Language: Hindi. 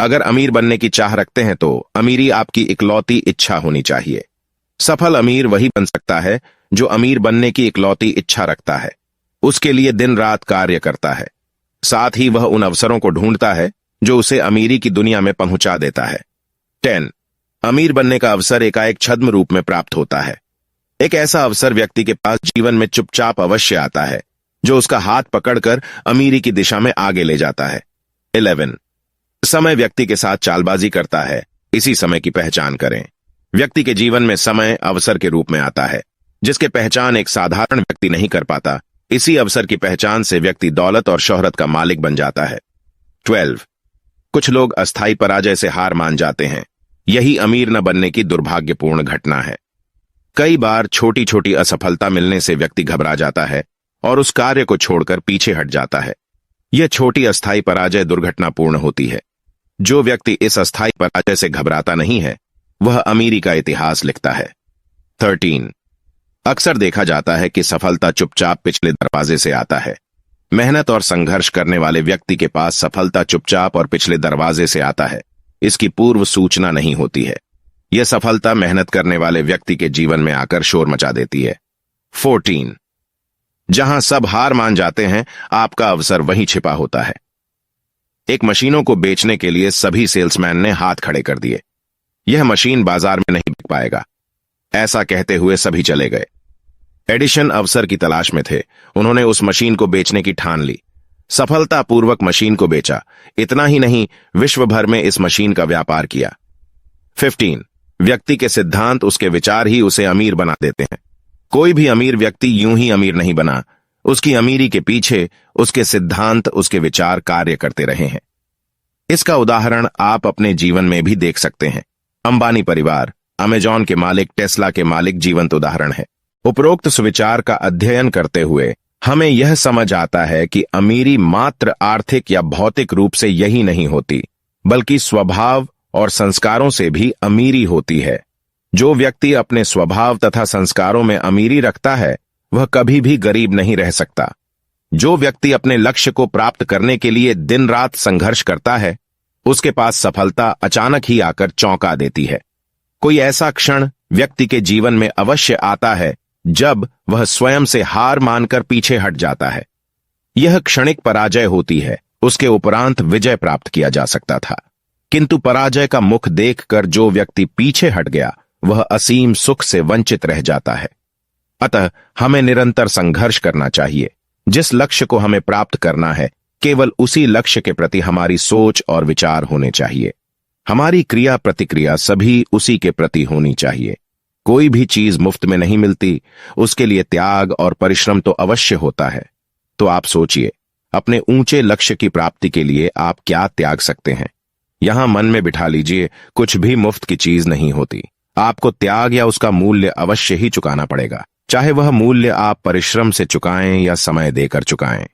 अगर अमीर बनने की चाह रखते हैं तो अमीरी आपकी इकलौती इच्छा होनी चाहिए। सफल अमीर वही बन सकता है जो अमीर बनने की इकलौती इच्छा रखता है, उसके लिए दिन रात कार्य करता है, साथ ही वह उन अवसरों को ढूंढता है जो उसे अमीरी की दुनिया में पहुंचा देता है। 10. अमीर बनने का अवसर एकाएक छद्म रूप में प्राप्त होता है। एक ऐसा अवसर व्यक्ति के पास जीवन में चुपचाप अवश्य आता है, जो उसका हाथ पकड़कर अमीरी की दिशा में आगे ले जाता है। 11. समय व्यक्ति के साथ चालबाजी करता है, इसी समय की पहचान करें। व्यक्ति के जीवन में समय अवसर के रूप में आता है, जिसके पहचान एक साधारण व्यक्ति नहीं कर पाता। इसी अवसर की पहचान से व्यक्ति दौलत और शोहरत का मालिक बन जाता है। 12. कुछ लोग अस्थायी पराजय से हार मान जाते हैं। यही अमीर न बनने की दुर्भाग्यपूर्ण घटना है। कई बार छोटी छोटी असफलता मिलने से व्यक्ति घबरा जाता है और उस कार्य को छोड़कर पीछे हट जाता है। यह छोटी अस्थायी पराजय दुर्घटनापूर्ण होती है। जो व्यक्ति इस अस्थायी पराजय से घबराता नहीं है, वह अमीरी का इतिहास लिखता है। 13. अक्सर देखा जाता है कि सफलता चुपचाप पिछले दरवाजे से आता है। मेहनत और संघर्ष करने वाले व्यक्ति के पास सफलता चुपचाप और पिछले दरवाजे से आता है। इसकी पूर्व सूचना नहीं होती है। यह सफलता मेहनत करने वाले व्यक्ति के जीवन में आकर शोर मचा देती है। 14. जहां सब हार मान जाते हैं, आपका अवसर वहीं छिपा होता है। एक मशीनों को बेचने के लिए सभी सेल्समैन ने हाथ खड़े कर दिए। यह मशीन बाजार में नहीं बिक पाएगा, ऐसा कहते हुए सभी चले गए। एडिशन अवसर की तलाश में थे। उन्होंने उस मशीन को बेचने की ठान ली, सफलतापूर्वक मशीन को बेचा। इतना ही नहीं, विश्व भर में इस मशीन का व्यापार किया। 15. व्यक्ति के सिद्धांत, उसके विचार ही उसे अमीर बना देते हैं। कोई भी अमीर व्यक्ति यूं ही अमीर नहीं बना। उसकी अमीरी के पीछे उसके सिद्धांत, उसके विचार कार्य करते रहे हैं। इसका उदाहरण आप अपने जीवन में भी देख सकते हैं। अंबानी परिवार, अमेजॉन के मालिक, टेस्ला के मालिक जीवंत उदाहरण है। उपरोक्त सुविचार का अध्ययन करते हुए हमें यह समझ आता है कि अमीरी मात्र आर्थिक या भौतिक रूप से यही नहीं होती, बल्कि स्वभाव और संस्कारों से भी अमीरी होती है। जो व्यक्ति अपने स्वभाव तथा संस्कारों में अमीरी रखता है, वह कभी भी गरीब नहीं रह सकता। जो व्यक्ति अपने लक्ष्य को प्राप्त करने के लिए दिन रात संघर्ष करता है, उसके पास सफलता अचानक ही आकर चौंका देती है। कोई ऐसा क्षण व्यक्ति के जीवन में अवश्य आता है जब वह स्वयं से हार मानकर पीछे हट जाता है। यह क्षणिक पराजय होती है, उसके उपरांत विजय प्राप्त किया जा सकता था। किंतु पराजय का मुख देखकर जो व्यक्ति पीछे हट गया, वह असीम सुख से वंचित रह जाता है। अतः हमें निरंतर संघर्ष करना चाहिए। जिस लक्ष्य को हमें प्राप्त करना है, केवल उसी लक्ष्य के प्रति हमारी सोच और विचार होने चाहिए। हमारी क्रिया प्रतिक्रिया सभी उसी के प्रति होनी चाहिए। कोई भी चीज मुफ्त में नहीं मिलती, उसके लिए त्याग और परिश्रम तो अवश्य होता है। तो आप सोचिए, अपने ऊंचे लक्ष्य की प्राप्ति के लिए आप क्या त्याग सकते हैं? यहां मन में बिठा लीजिए, कुछ भी मुफ्त की चीज नहीं होती। आपको त्याग या उसका मूल्य अवश्य ही चुकाना पड़ेगा, चाहे वह मूल्य आप परिश्रम से चुकाएं या समय देकर चुकाएं।